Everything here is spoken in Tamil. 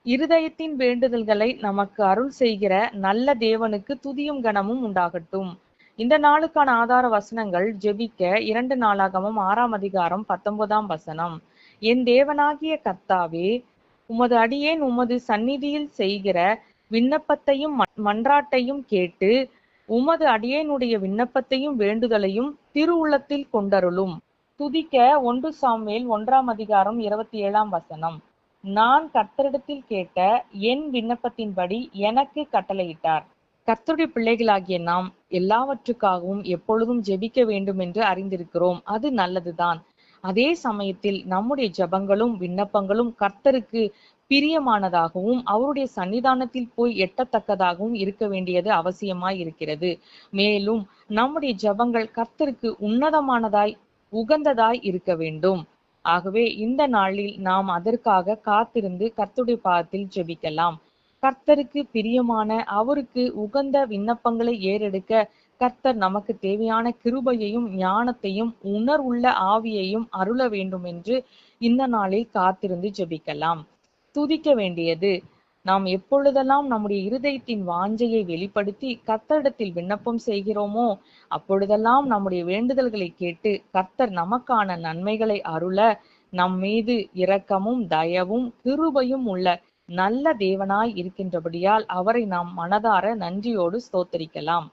இருதயத்தின் வேண்டுதல்களை நமக்கு அருள் செய்கிற நல்ல தேவனுக்கு துதியும் கனமும் உண்டாகட்டும். இந்த நாளுக்கான ஆதார வசனங்கள் ஜெபிக்க 2 நாளாகமம் 6ஆம் அதிகாரம் 19ஆம் வசனம். என் தேவனாகிய கர்த்தாவே, உமது அடியேன் உமது சந்நிதியில் செய்கிற விண்ணப்பத்தையும் மன்றாட்டையும் கேட்டு உமது அடியேனுடைய விண்ணப்பத்தையும் வேண்டுதலையும் திருவுள்ளத்தில் கொண்டருளும். துதிக்க 1 சாமுவேல் 1ஆம் அதிகாரம் 27ஆம் வசனம். நான் கர்த்தரிடத்தில் கேட்ட என் விண்ணப்பத்தின்படி எனக்கு கட்டளையிட்டார். கர்த்தருடைய பிள்ளைகளாகிய நாம் எல்லாவற்றுக்காகவும் எப்பொழுதும் ஜெபிக்க வேண்டும் என்று அறிந்திருக்கிறோம். அது நல்லதுதான். அதே சமயத்தில் நம்முடைய ஜெபங்களும் விண்ணப்பங்களும் கர்த்தருக்கு பிரியமானதாகவும் அவருடைய சன்னிதானத்தில் போய் எட்டத்தக்கதாகவும் இருக்க வேண்டியது அவசியமாய் இருக்கிறது. மேலும் நம்முடைய ஜெபங்கள் கர்த்தருக்கு உன்னதமானதாய் உகந்ததாய் இருக்க வேண்டும். ஆகவே இந்த நாளில் நாம் அதற்காக காத்திருந்து கர்த்தருடைய பாதத்தில் ஜெபிக்கலாம். கர்த்தருக்கு பிரியமான அவருக்கு உகந்த விண்ணப்பங்களை ஏறெடுக்க கர்த்தர் நமக்கு தேவையான கிருபையையும் ஞானத்தையும் உணர்வுள்ள ஆவியையும் அருள வேண்டும் என்று இந்த நாளில் காத்திருந்து ஜெபிக்கலாம். துதிக்க வேண்டியது நாம் எப்பொழுதெல்லாம் நம்முடைய இருதயத்தின் வாஞ்சையை வெளிப்படுத்தி கர்த்தரிடத்தில் விண்ணப்பம் செய்கிறோமோ அப்பொழுதெல்லாம் நம்முடைய வேண்டுதல்களை கேட்டு கர்த்தர் நமக்கான நன்மைகளை அருள நம் மீது இரக்கமும் தயவும் கிருபையும் உள்ள நல்ல தேவனாய் இருக்கின்றபடியால் அவரை நாம் மனதார நன்றியோடு ஸ்தோத்தரிக்கலாம்.